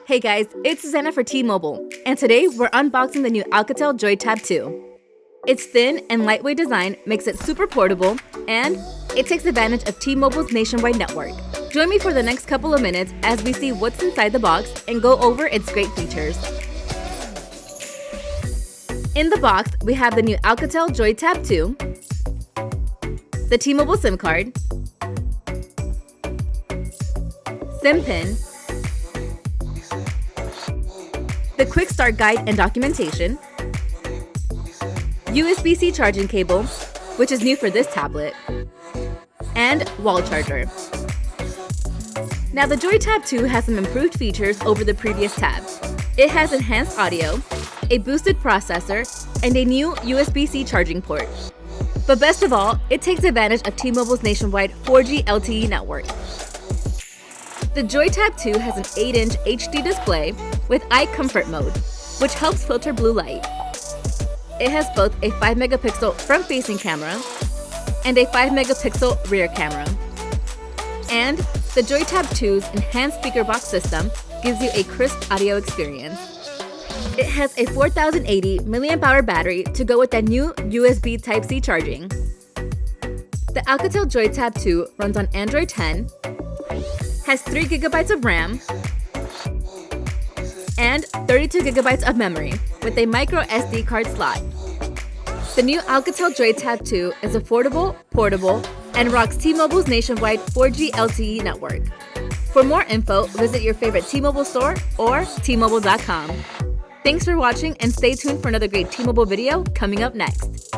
Hey guys, it's Susanna for T-Mobile, and today we're unboxing the new Alcatel JOY TAB 2. Its thin and lightweight design makes it super portable, and it takes advantage of T-Mobile's nationwide network. Join me for the next couple of minutes as we see what's inside the box and go over its great features. In the box, we have the new Alcatel JOY TAB 2, the T-Mobile SIM card, SIM pin, the quick start guide and documentation, USB-C charging cable, which is new for this tablet, and wall charger. Now the JOY TAB 2 has some improved features over the previous tab. It has enhanced audio, a boosted processor, and a new USB-C charging port. But best of all, it takes advantage of T-Mobile's nationwide 4G LTE network. The JOY TAB 2 has an 8-inch HD display with eye comfort mode, which helps filter blue light. It has both a 5-megapixel front-facing camera and a 5-megapixel rear camera. And the JOY TAB 2's enhanced speaker box system gives you a crisp audio experience. It has a 4080 mAh battery to go with that new USB Type-C charging. The Alcatel JOY TAB 2 runs on Android 10, has 3 GB of RAM, and 32 GB of memory with a micro SD card slot. The new Alcatel JOY TAB 2 is affordable, portable, and rocks T-Mobile's nationwide 4G LTE network. For more info, visit your favorite T-Mobile store or T-Mobile.com. Thanks for watching and stay tuned for another great T-Mobile video coming up next.